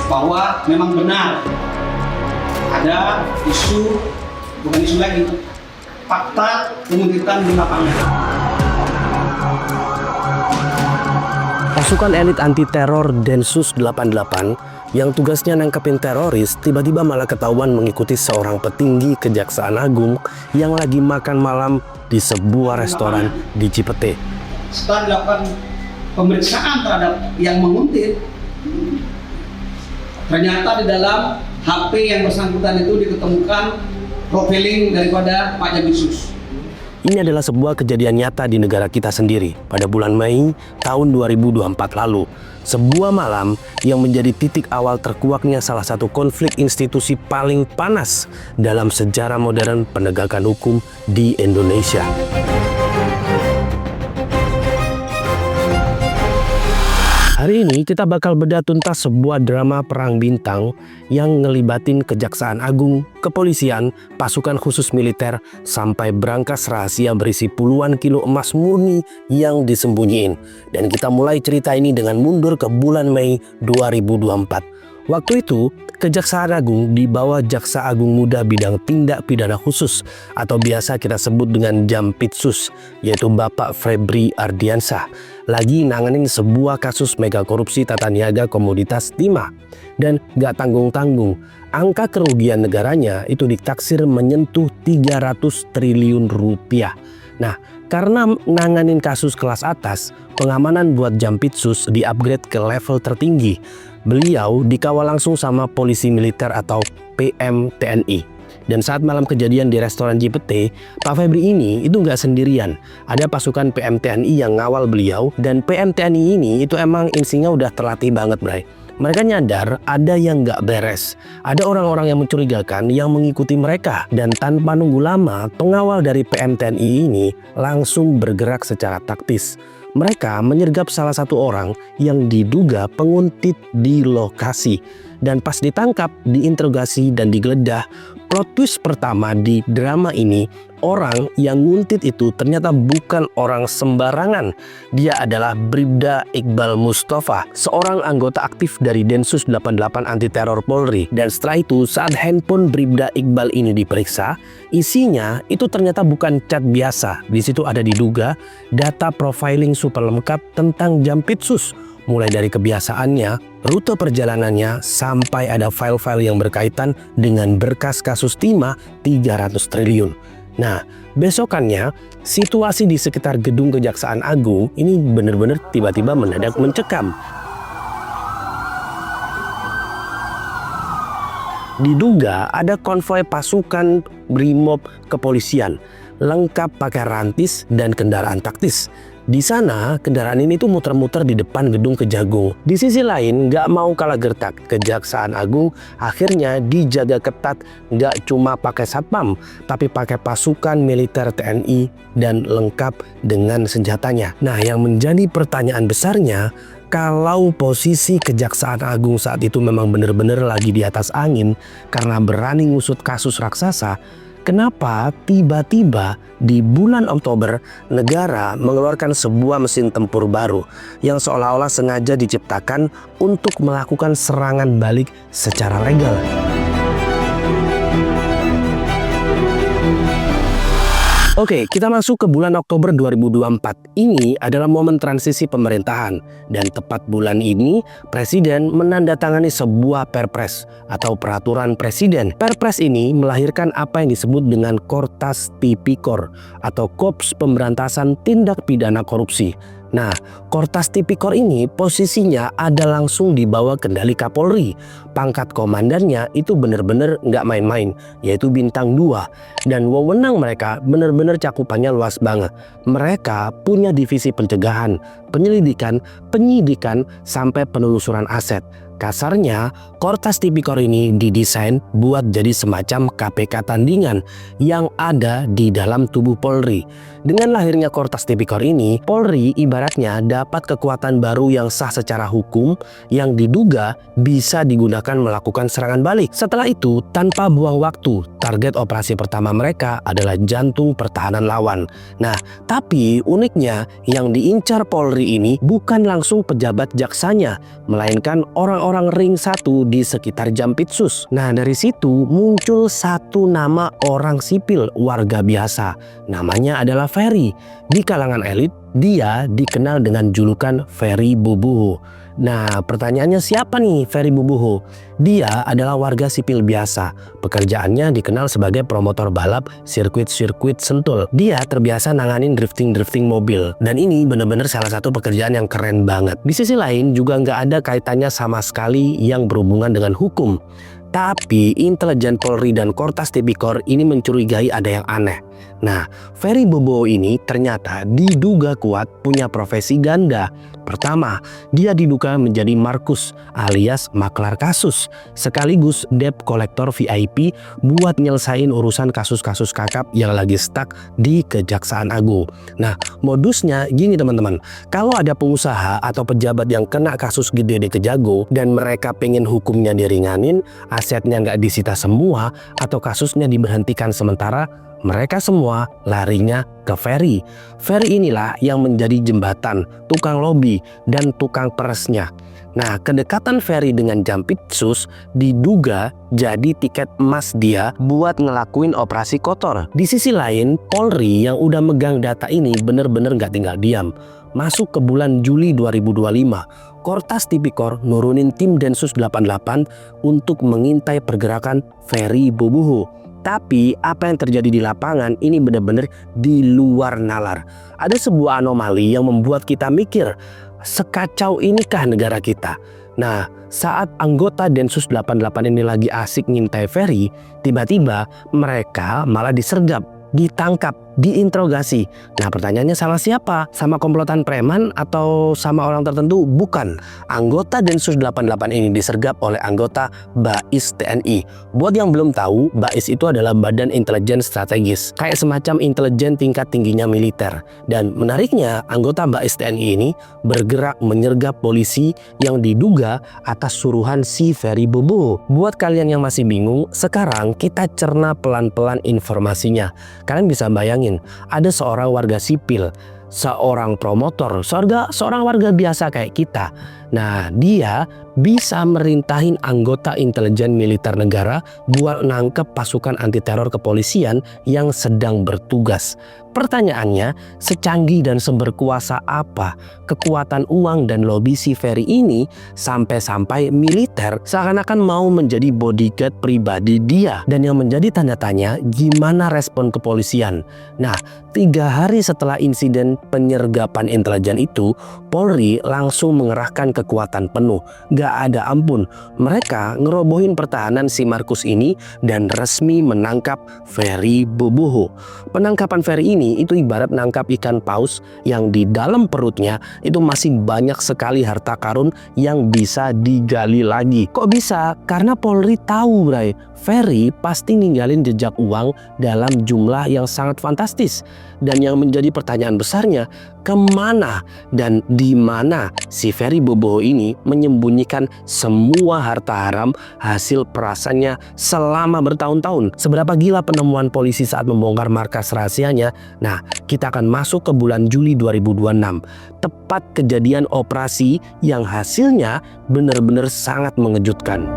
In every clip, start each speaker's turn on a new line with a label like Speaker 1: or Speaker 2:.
Speaker 1: bahwa memang benar ada isu, bukan isu lagi, fakta penguntitan di lapangan.
Speaker 2: Pasukan elit anti-teror Densus 88 yang tugasnya nangkepin teroris tiba-tiba malah ketahuan mengikuti seorang petinggi Kejaksaan Agung yang lagi makan malam di sebuah restoran di Cipete.
Speaker 1: Setelah dilakukan pemeriksaan terhadap yang menguntit, ternyata di dalam HP yang bersangkutan itu diketemukan profiling daripada Pak Jampitsus.
Speaker 2: Ini adalah sebuah kejadian nyata di negara kita sendiri pada bulan Mei tahun 2024 lalu. Sebuah malam yang menjadi titik awal terkuaknya salah satu konflik institusi paling panas dalam sejarah modern penegakan hukum di Indonesia. Hari ini kita bakal bedah tuntas sebuah drama perang bintang yang ngelibatin Kejaksaan Agung, kepolisian, pasukan khusus militer, sampai berangkas rahasia berisi puluhan kilo emas murni yang disembunyiin. Dan kita mulai cerita ini dengan mundur ke bulan Mei 2024. Waktu itu, Kejaksaan Agung di bawah Jaksa Agung Muda Bidang Tindak Pidana Khusus atau biasa kita sebut dengan Jampitsus, yaitu Bapak Febri Ardiansah, lagi nanganin sebuah kasus mega korupsi tata niaga komoditas timah. Dan gak tanggung-tanggung, angka kerugian negaranya itu ditaksir menyentuh 300 triliun rupiah. Nah, karena nanganin kasus kelas atas, pengamanan buat Jampitsus di-upgrade ke level tertinggi. Beliau dikawal langsung sama polisi militer atau PM TNI. Dan saat malam kejadian di restoran Cipete, Pak Febri ini itu nggak sendirian. Ada pasukan PM TNI yang ngawal beliau, dan PM TNI ini itu emang insinya udah terlatih banget, Bray. Mereka nyadar ada yang nggak beres. Ada orang-orang yang mencurigakan yang mengikuti mereka. Dan tanpa nunggu lama, pengawal dari PM TNI ini langsung bergerak secara taktis. Mereka menyergap salah satu orang yang diduga penguntit di lokasi. Dan pas ditangkap, diinterogasi dan digeledah, plot twist pertama di drama ini, orang yang nguntit itu ternyata bukan orang sembarangan. Dia adalah Bribda Iqbal Mustafa, seorang anggota aktif dari Densus 88 Anti Teror Polri. Dan setelah itu, saat handphone Bribda Iqbal ini diperiksa, isinya itu ternyata bukan chat biasa. Di situ ada diduga data profiling super lengkap tentang Jampitsus. Mulai dari kebiasaannya, rute perjalanannya, sampai ada file-file yang berkaitan dengan berkas kasus timah 300 triliun. Nah, besokannya, situasi di sekitar gedung Kejaksaan Agung ini benar-benar tiba-tiba mendadak mencekam. Diduga ada konvoi pasukan Brimob kepolisian, lengkap pakai rantis dan kendaraan taktis. Di sana, kendaraan ini tuh muter-muter di depan gedung Kejagung. Di sisi lain, nggak mau kalah gertak, Kejaksaan Agung akhirnya dijaga ketat, nggak cuma pakai satpam, tapi pakai pasukan militer TNI dan lengkap dengan senjatanya. Nah, yang menjadi pertanyaan besarnya, kalau posisi Kejaksaan Agung saat itu memang benar-benar lagi di atas angin karena berani ngusut kasus raksasa, kenapa tiba-tiba di bulan Oktober negara mengeluarkan sebuah mesin tempur baru yang seolah-olah sengaja diciptakan untuk melakukan serangan balik secara legal? Oke, kita masuk ke bulan Oktober 2024. Ini adalah momen transisi pemerintahan. Dan tepat bulan ini, Presiden menandatangani sebuah Perpres atau Peraturan Presiden. Perpres ini melahirkan apa yang disebut dengan Kortas Tipikor atau Kops Pemberantasan Tindak Pidana Korupsi. Nah, Kortas Tipikor ini posisinya ada langsung di bawah kendali Kapolri. Pangkat komandannya itu benar-benar nggak main-main, yaitu bintang 2. Dan wewenang mereka benar-benar cakupannya luas banget. Mereka punya divisi pencegahan, penyelidikan, penyidikan, sampai penelusuran aset. Kasarnya, Kortas Tipikor ini didesain buat jadi semacam KPK tandingan yang ada di dalam tubuh Polri. Dengan lahirnya Kortas Tipikor ini, Polri ibarat ibaratnya dapat kekuatan baru yang sah secara hukum yang diduga bisa digunakan melakukan serangan balik. Setelah itu, tanpa buang waktu, target operasi pertama mereka adalah jantung pertahanan lawan. Nah, tapi uniknya yang diincar Polri ini bukan langsung pejabat jaksanya, melainkan orang-orang ring 1 di sekitar Jampitsus. Nah, dari situ muncul satu nama orang sipil warga biasa. Namanya adalah Ferry. Di kalangan elit, dia dikenal dengan julukan Ferry Boboho. Nah, pertanyaannya siapa nih Ferry Boboho? Dia adalah warga sipil biasa. Pekerjaannya dikenal sebagai promotor balap sirkuit-sirkuit Sentul. Dia terbiasa nanganin drifting mobil. Dan ini benar-benar salah satu pekerjaan yang keren banget. Di sisi lain juga nggak ada kaitannya sama sekali yang berhubungan dengan hukum. Tapi intelijen Polri dan Kortas Tipikor ini mencurigai ada yang aneh. Nah, Ferry Boboho ini ternyata diduga kuat punya profesi ganda. Pertama, dia diduga menjadi Markus alias maklar kasus, sekaligus debt collector VIP buat nyelesain urusan kasus-kasus kakap yang lagi stuck di Kejaksaan Agung. Nah, modusnya gini teman-teman, kalau ada pengusaha atau pejabat yang kena kasus gede di Kejagung dan mereka pengen hukumnya diringanin, asetnya nggak disita semua, atau kasusnya diberhentikan sementara, mereka semua larinya ke Ferry. Ferry inilah yang menjadi jembatan, tukang lobi, dan tukang peresnya. Nah, kedekatan Ferry dengan Jampitsus diduga jadi tiket emas dia buat ngelakuin operasi kotor. Di sisi lain, Polri yang udah megang data ini bener-bener nggak tinggal diam. Masuk ke bulan Juli 2025, Kortas Tipikor nurunin tim Densus 88 untuk mengintai pergerakan Ferry Boboho. Tapi apa yang terjadi di lapangan ini benar-benar di luar nalar. Ada sebuah anomali yang membuat kita mikir, sekacau inikah negara kita? Nah, saat anggota Densus 88 ini lagi asik ngintai Ferry, tiba-tiba mereka malah disergap, ditangkap, diinterogasi. Nah, pertanyaannya sama siapa? Sama komplotan preman atau sama orang tertentu? Bukan. Anggota Densus 88 ini disergap oleh anggota BAIS TNI. Buat yang belum tahu, BAIS itu adalah Badan Intelijen Strategis, kayak semacam intelijen tingkat tingginya militer. Dan menariknya, anggota BAIS TNI ini bergerak menyergap polisi yang diduga atas suruhan si Ferry Boboho. Buat kalian yang masih bingung, sekarang kita cerna pelan-pelan informasinya. Kalian bisa bayangin, ada seorang warga sipil, seorang promotor, seorang warga biasa kayak kita. Nah, dia bisa merintahin anggota intelijen militer negara buat nangkep pasukan anti teror kepolisian yang sedang bertugas. Pertanyaannya, secanggih dan seberkuasa apa kekuatan uang dan lobi si Ferry ini sampai-sampai militer seakan-akan mau menjadi bodyguard pribadi dia? Dan yang menjadi tanda tanya, gimana respon kepolisian? Nah, 3 hari setelah insiden penyergapan intelijen itu, Polri langsung mengerahkan kekuatan penuh. Gak ada ampun. Mereka ngerobohin pertahanan si Markus ini dan resmi menangkap Ferry Boboho. Penangkapan Ferry ini itu ibarat nangkap ikan paus yang di dalam perutnya itu masih banyak sekali harta karun yang bisa digali lagi. Kok bisa? Karena Polri tahu, Bray, Ferry pasti ninggalin jejak uang dalam jumlah yang sangat fantastis. Dan yang menjadi pertanyaan besarnya, kemana dan di mana si Ferry Boboho ini menyembunyikan semua harta haram hasil perasannya selama bertahun-tahun? Seberapa gila penemuan polisi saat membongkar markas rahasianya? Nah, kita akan masuk ke bulan Juli 2026, tepat kejadian operasi yang hasilnya benar-benar sangat mengejutkan.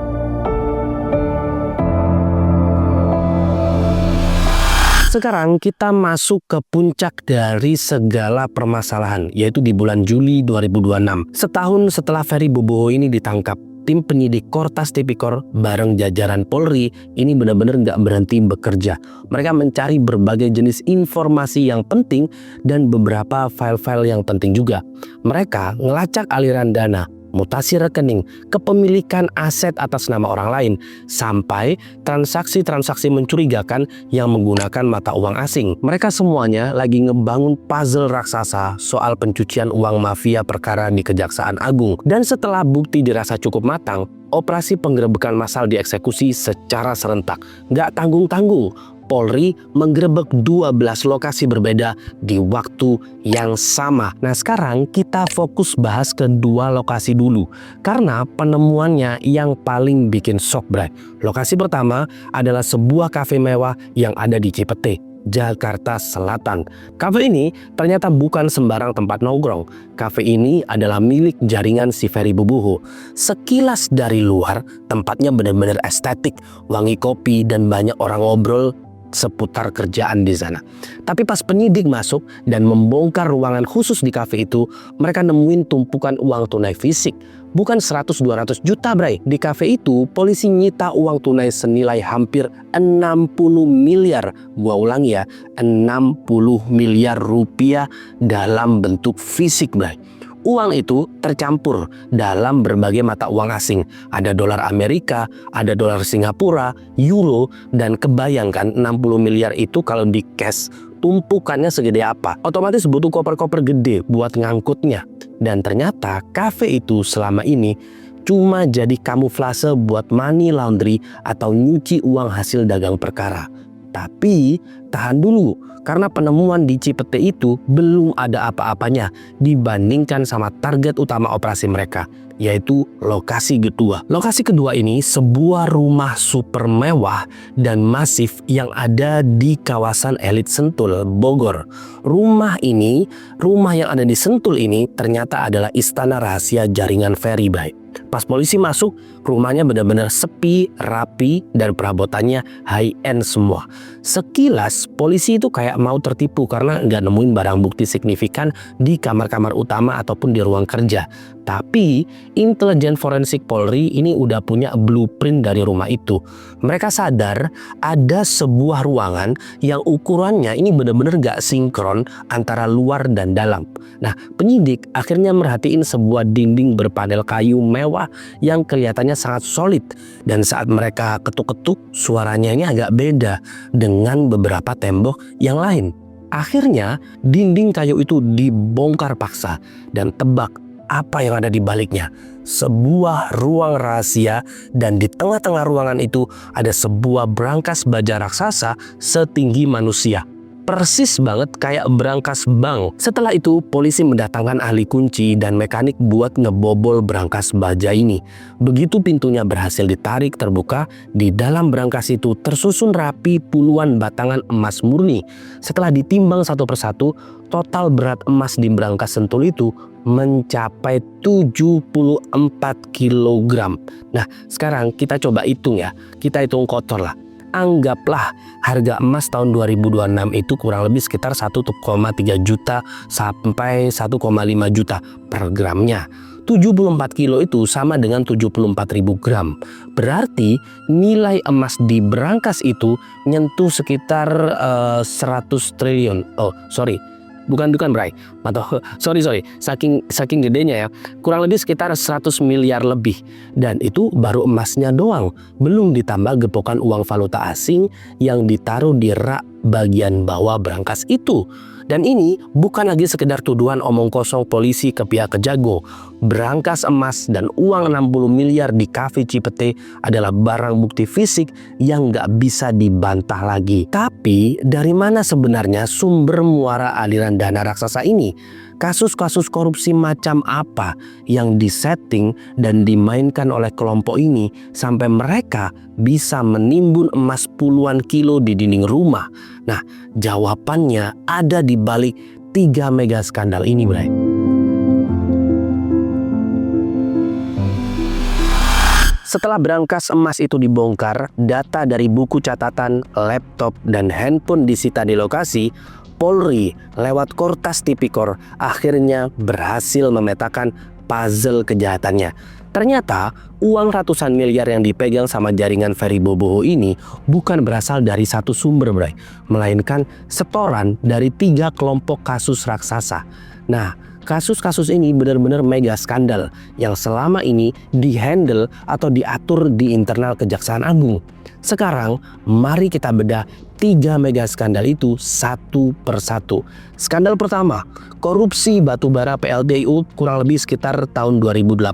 Speaker 2: Sekarang kita masuk ke puncak dari segala permasalahan, yaitu di bulan Juli 2026. Setahun setelah Ferry Boboho ini ditangkap, tim penyidik Kortas Tipikor bareng jajaran Polri ini benar-benar nggak berhenti bekerja. Mereka mencari berbagai jenis informasi yang penting dan beberapa file-file yang penting juga. Mereka ngelacak aliran dana, mutasi rekening, kepemilikan aset atas nama orang lain, sampai transaksi-transaksi mencurigakan yang menggunakan mata uang asing. Mereka semuanya lagi ngebangun puzzle raksasa soal pencucian uang mafia perkara di Kejaksaan Agung. Dan setelah bukti dirasa cukup matang, operasi penggerebekan massal dieksekusi secara serentak. Nggak tanggung-tanggung. Polri menggerebek 12 lokasi berbeda di waktu yang sama. Nah, sekarang kita fokus bahas ke 2 lokasi dulu karena penemuannya yang paling bikin shock, bray. Lokasi pertama adalah sebuah kafe mewah yang ada di Cipete, Jakarta Selatan. Kafe ini ternyata bukan sembarang tempat nongkrong. Kafe ini adalah milik jaringan si Ferry Boboho. Sekilas dari luar, tempatnya benar-benar estetik, wangi kopi dan banyak orang ngobrol seputar kerjaan di sana. Tapi pas penyidik masuk dan membongkar ruangan khusus di kafe itu, mereka nemuin tumpukan uang tunai fisik. Bukan 100-200 juta, bray. Di kafe itu, polisi nyita uang tunai senilai hampir 60 miliar. Gua ulangi ya, 60 miliar rupiah dalam bentuk fisik, bray. Uang itu tercampur dalam berbagai mata uang asing. Ada dolar Amerika, ada dolar Singapura, euro, dan kebayangkan 60 miliar itu kalau di cash tumpukannya segede apa. Otomatis butuh koper-koper gede buat ngangkutnya. Dan ternyata kafe itu selama ini cuma jadi kamuflase buat money laundry atau nyuci uang hasil dagang perkara. Tapi tahan dulu, karena penemuan di Cipete itu belum ada apa-apanya dibandingkan sama target utama operasi mereka, yaitu lokasi kedua. Lokasi kedua ini sebuah rumah super mewah dan masif yang ada di kawasan elit Sentul, Bogor. Rumah yang ada di Sentul ini ternyata adalah istana rahasia jaringan Ferry, Bay. Pas polisi masuk, rumahnya benar-benar sepi, rapi, dan perabotannya high-end semua. Sekilas, polisi itu kayak mau tertipu karena nggak nemuin barang bukti signifikan di kamar-kamar utama ataupun di ruang kerja. Tapi, intelijen forensik Polri ini udah punya blueprint dari rumah itu. Mereka sadar ada sebuah ruangan yang ukurannya ini benar-benar nggak sinkron antara luar dan dalam. Nah, penyidik akhirnya merhatiin sebuah dinding berpanel kayu mewah yang kelihatannya sangat solid. Dan saat mereka ketuk-ketuk, suaranya ini agak beda dengan beberapa tembok yang lain. Akhirnya, dinding kayu itu dibongkar paksa dan tebak apa yang ada di baliknya. Sebuah ruang rahasia, dan di tengah-tengah ruangan itu ada sebuah brankas baja raksasa setinggi manusia. Persis banget kayak brankas bank. Setelah itu, polisi mendatangkan ahli kunci dan mekanik buat ngebobol brankas baja ini. Begitu pintunya berhasil ditarik terbuka, di dalam brankas itu tersusun rapi puluhan batangan emas murni. Setelah ditimbang satu persatu, total berat emas di brankas Sentul itu mencapai 74 kg. Nah, sekarang kita coba hitung ya. Kita hitung kotor lah. Anggaplah harga emas tahun 2026 itu kurang lebih sekitar 1,3 juta sampai 1,5 juta per gramnya. 74 kilo itu sama dengan 74.000 gram. Berarti nilai emas di brankas itu nyentuh sekitar 100 triliun. Bukan Bray. Sorry. Saking gedenya ya. Kurang lebih sekitar 100 miliar lebih. Dan itu baru emasnya doang. Belum ditambah gepokan uang valuta asing yang ditaruh di rak bagian bawah brankas itu. Dan ini bukan lagi sekedar tuduhan omong kosong polisi ke pihak Kejagung. Brankas emas dan uang 60 miliar di kafe Cipete adalah barang bukti fisik yang nggak bisa dibantah lagi. Tapi dari mana sebenarnya sumber muara aliran dana raksasa ini? Kasus-kasus korupsi macam apa yang disetting dan dimainkan oleh kelompok ini sampai mereka bisa menimbun emas puluhan kilo di dinding rumah? Nah, jawabannya ada di balik 3 mega skandal ini, Bray. Setelah brankas emas itu dibongkar, data dari buku catatan, laptop, dan handphone disita di lokasi. Polri lewat Kortas Tipikor akhirnya berhasil memetakan puzzle kejahatannya. Ternyata uang ratusan miliar yang dipegang sama jaringan Ferry Boboho ini bukan berasal dari satu sumber, Bray, melainkan setoran dari 3 kelompok kasus raksasa. Nah, kasus-kasus ini benar-benar mega skandal yang selama ini dihandle atau diatur di internal Kejaksaan Agung. Sekarang, mari kita bedah 3 mega skandal itu satu persatu. Skandal pertama, korupsi batubara PLTU kurang lebih sekitar tahun 2018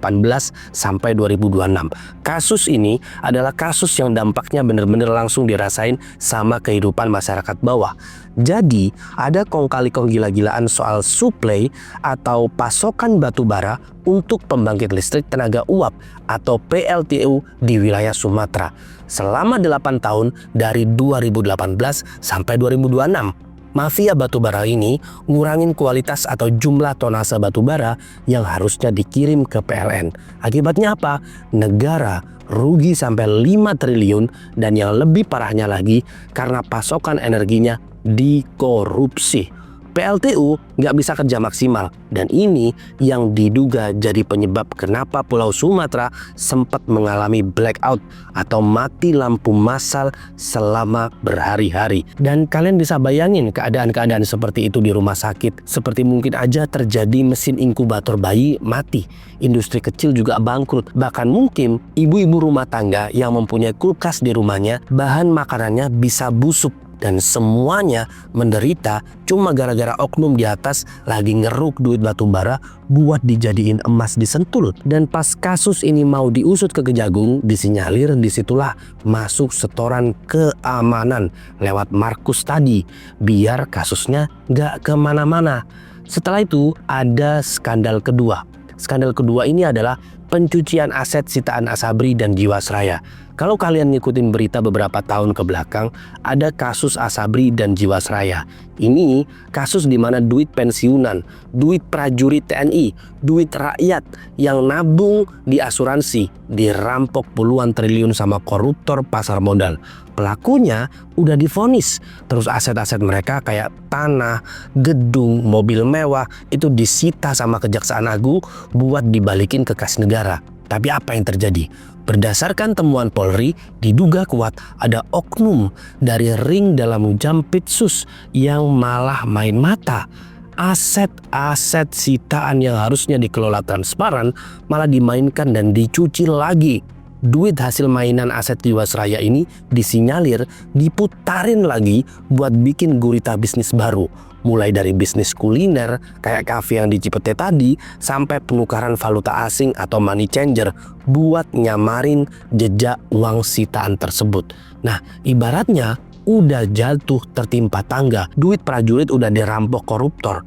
Speaker 2: sampai 2026. Kasus ini adalah kasus yang dampaknya benar-benar langsung dirasain sama kehidupan masyarakat bawah. Jadi ada kong kali kong gila-gilaan soal suplai atau pasokan batubara untuk pembangkit listrik tenaga uap atau PLTU di wilayah Sumatera selama 8 tahun dari 2018 sampai 2026. Mafia batubara ini ngurangin kualitas atau jumlah tonase batubara yang harusnya dikirim ke PLN. Akibatnya apa? Negara rugi sampai 5 triliun dan yang lebih parahnya lagi karena pasokan energinya dikorupsi. PLTU nggak bisa kerja maksimal dan ini yang diduga jadi penyebab kenapa Pulau Sumatera sempat mengalami blackout atau mati lampu massal selama berhari-hari. Dan kalian bisa bayangin keadaan-keadaan seperti itu di rumah sakit. Seperti mungkin aja terjadi mesin inkubator bayi mati, industri kecil juga bangkrut, bahkan mungkin ibu-ibu rumah tangga yang mempunyai kulkas di rumahnya bahan makanannya bisa busuk. Dan semuanya menderita cuma gara-gara oknum di atas lagi ngeruk duit batubara buat dijadiin emas di Sentul. Dan pas kasus ini mau diusut ke Kejagung, disinyalir disitulah masuk setoran keamanan lewat Markus tadi biar kasusnya nggak kemana-mana. Setelah itu ada skandal kedua. Skandal kedua ini adalah pencucian aset sitaan Asabri dan Jiwasraya. Kalau kalian ngikutin berita beberapa tahun ke belakang, ada kasus Asabri dan Jiwasraya. Ini kasus di mana duit pensiunan, duit prajurit TNI, duit rakyat yang nabung di asuransi dirampok puluhan triliun sama koruptor pasar modal. Pelakunya udah divonis, terus aset-aset mereka kayak tanah, gedung, mobil mewah itu disita sama Kejaksaan Agung buat dibalikin ke kas negara. Tapi apa yang terjadi? Berdasarkan temuan Polri, diduga kuat ada oknum dari ring dalam Jampitsus yang malah main mata. Aset-aset sitaan yang harusnya dikelola transparan malah dimainkan dan dicuci lagi. Duit hasil mainan aset Jiwasraya ini disinyalir diputarin lagi buat bikin gurita bisnis baru. Mulai dari bisnis kuliner kayak kafe yang di Cipete tadi sampai penukaran valuta asing atau money changer buat nyamarin jejak uang sitaan tersebut. Nah, ibaratnya udah jatuh tertimpa tangga, duit prajurit udah dirampok koruptor.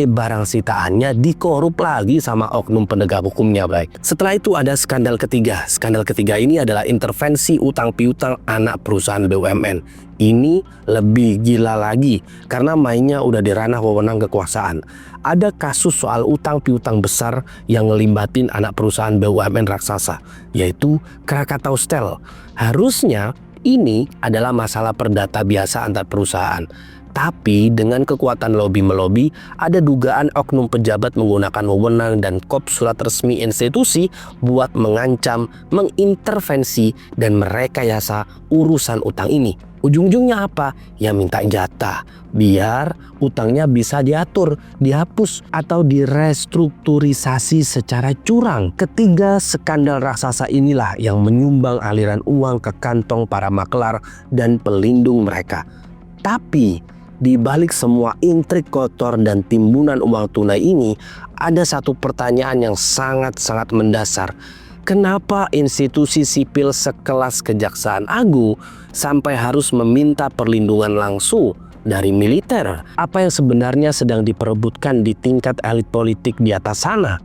Speaker 2: Barang sitaannya dikorup lagi sama oknum penegak hukumnya, baik. Setelah itu ada skandal ketiga. Skandal ketiga ini adalah intervensi utang piutang anak perusahaan BUMN. Ini lebih gila lagi karena mainnya udah di ranah wewenang kekuasaan. Ada kasus soal utang piutang besar yang ngelibatin anak perusahaan BUMN raksasa, yaitu Krakatau Steel. Harusnya ini adalah masalah perdata biasa antar perusahaan. Tapi dengan kekuatan lobby-melobi, ada dugaan oknum pejabat menggunakan wewenang dan kop surat resmi institusi buat mengancam, mengintervensi, dan merekayasa urusan utang ini. Ujung-ujungnya apa? Ya minta jatah, biar utangnya bisa diatur, dihapus, atau direstrukturisasi secara curang. Ketiga skandal raksasa inilah yang menyumbang aliran uang ke kantong para makelar dan pelindung mereka. Tapi di balik semua intrik kotor dan timbunan uang tunai ini, ada satu pertanyaan yang sangat-sangat mendasar. Kenapa institusi sipil sekelas Kejaksaan Agung sampai harus meminta perlindungan langsung dari militer? Apa yang sebenarnya sedang diperebutkan di tingkat elit politik di atas sana?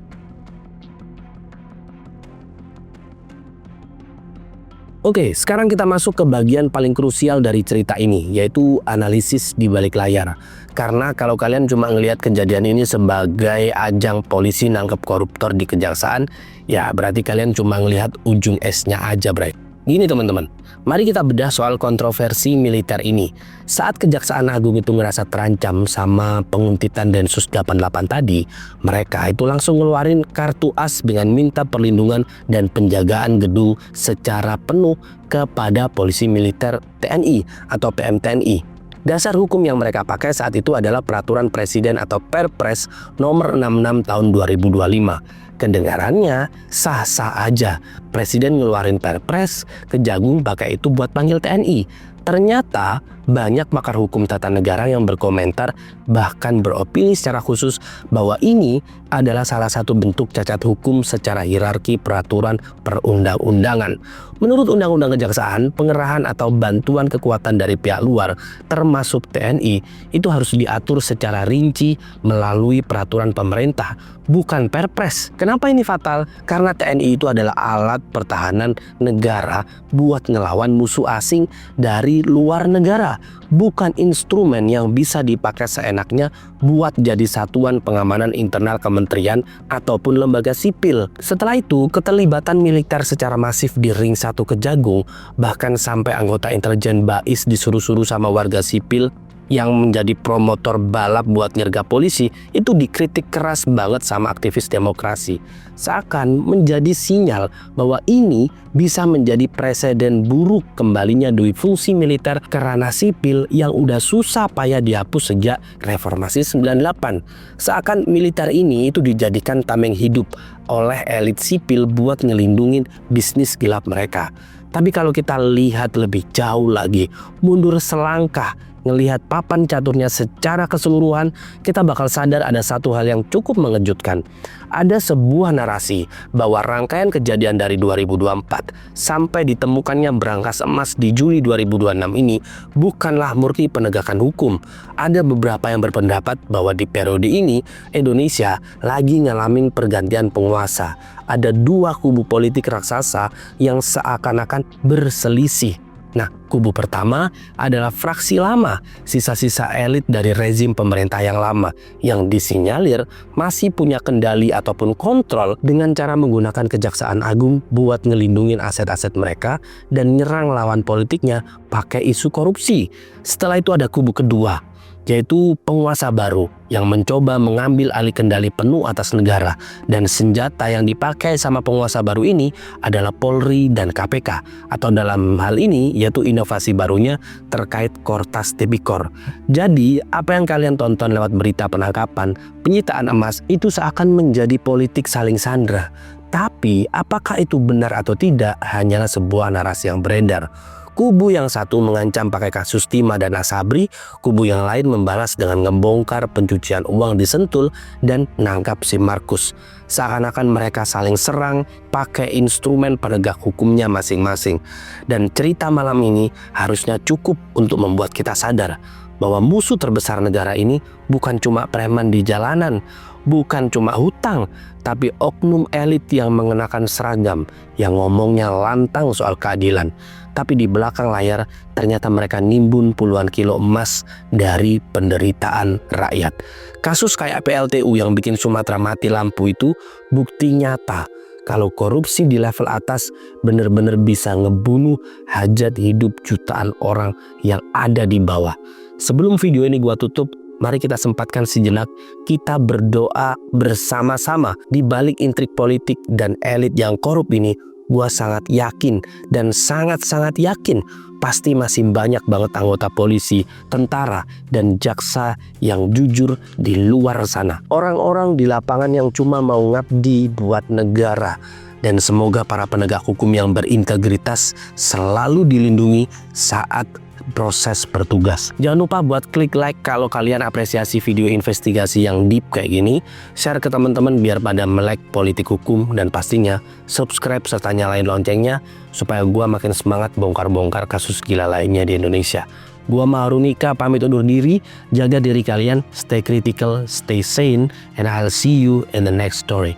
Speaker 2: Oke, sekarang kita masuk ke bagian paling krusial dari cerita ini, yaitu analisis di balik layar. Karena kalau kalian cuma ngelihat kejadian ini sebagai ajang polisi nangkep koruptor di kejaksaan, ya berarti kalian cuma ngelihat ujung esnya aja, bray. Gini teman-teman, mari kita bedah soal kontroversi militer ini. Saat Kejaksaan Agung itu ngerasa terancam sama penguntitan Densus 88 tadi, mereka itu langsung ngeluarin kartu as dengan minta perlindungan dan penjagaan gedung secara penuh kepada polisi militer TNI atau PMTNI. Dasar hukum yang mereka pakai saat itu adalah Peraturan Presiden atau Perpres nomor 66 tahun 2025. Kedengarannya sah-sah aja. Presiden ngeluarin Perpres, Kejagung pakai itu buat panggil TNI. Ternyata banyak pakar hukum tata negara yang berkomentar bahkan beropini secara khusus bahwa ini adalah salah satu bentuk cacat hukum secara hierarki peraturan perundang-undangan. Menurut Undang-Undang Kejaksaan, pengerahan atau bantuan kekuatan dari pihak luar termasuk TNI itu harus diatur secara rinci melalui peraturan pemerintah, bukan Perpres. Kenapa ini fatal? Karena TNI itu adalah alat pertahanan negara buat ngelawan musuh asing dari luar negara, bukan instrumen yang bisa dipakai seenaknya buat jadi satuan pengamanan internal kementerian ataupun lembaga sipil. Setelah itu, keterlibatan militer secara masif di ring 1 Kejagung, bahkan sampai anggota intelijen BAIS disuruh-suruh sama warga sipil yang menjadi promotor balap buat nyergap polisi, itu dikritik keras banget sama aktivis demokrasi. Seakan menjadi sinyal bahwa ini bisa menjadi presiden buruk kembalinya duit fungsi militer ke ranah sipil yang udah susah payah dihapus sejak reformasi 98. Seakan militer ini itu dijadikan tameng hidup oleh elit sipil buat ngelindungin bisnis gelap mereka. Tapi kalau kita lihat lebih jauh lagi, mundur selangkah, ngelihat papan caturnya secara keseluruhan, kita bakal sadar ada satu hal yang cukup mengejutkan. Ada sebuah narasi bahwa rangkaian kejadian dari 2024 sampai ditemukannya berangkas emas di Juli 2026 ini bukanlah murni penegakan hukum. Ada beberapa yang berpendapat bahwa di periode ini Indonesia lagi ngalamin pergantian penguasa. Ada dua kubu politik raksasa yang seakan-akan berselisih. Nah, kubu pertama adalah fraksi lama, sisa-sisa elit dari rezim pemerintah yang lama, yang disinyalir masih punya kendali ataupun kontrol dengan cara menggunakan Kejaksaan Agung buat ngelindungin aset-aset mereka dan nyerang lawan politiknya pakai isu korupsi. Setelah itu ada kubu kedua, yaitu penguasa baru yang mencoba mengambil alih kendali penuh atas negara, dan senjata yang dipakai sama penguasa baru ini adalah Polri dan KPK, atau dalam hal ini yaitu inovasi barunya terkait Kortas Tipikor. Jadi apa yang kalian tonton lewat berita penangkapan, penyitaan emas itu seakan menjadi politik saling sandra. Tapi apakah itu benar atau tidak hanyalah sebuah narasi yang beredar. Kubu yang satu mengancam pakai kasus Timah dan Asabri, kubu yang lain membalas dengan ngebongkar pencucian uang di Sentul dan nangkap si Markus. Seakan-akan mereka saling serang pakai instrumen penegak hukumnya masing-masing. Dan cerita malam ini harusnya cukup untuk membuat kita sadar bahwa musuh terbesar negara ini bukan cuma preman di jalanan, bukan cuma hutang, tapi oknum elit yang mengenakan seragam, yang ngomongnya lantang soal keadilan. Tapi di belakang layar ternyata mereka nimbun puluhan kilo emas dari penderitaan rakyat. Kasus kayak PLTU yang bikin Sumatera mati lampu itu bukti nyata kalau korupsi di level atas benar-benar bisa ngebunuh hajat hidup jutaan orang yang ada di bawah. Sebelum video ini gua tutup, mari kita sempatkan sejenak kita berdoa bersama-sama. Di balik intrik politik dan elit yang korup ini, gua sangat yakin dan sangat-sangat yakin pasti masih banyak banget anggota polisi, tentara, dan jaksa yang jujur di luar sana. Orang-orang di lapangan yang cuma mau ngabdi buat negara. Dan semoga para penegak hukum yang berintegritas selalu dilindungi saat proses bertugas. Jangan lupa buat klik like kalau kalian apresiasi video investigasi yang deep kayak gini, share ke teman-teman biar pada melek politik hukum, dan pastinya subscribe serta nyalain loncengnya supaya gua makin semangat bongkar-bongkar kasus gila lainnya di Indonesia. Gua Maharunika pamit undur diri, jaga diri kalian, stay critical, stay sane, and I'll see you in the next story.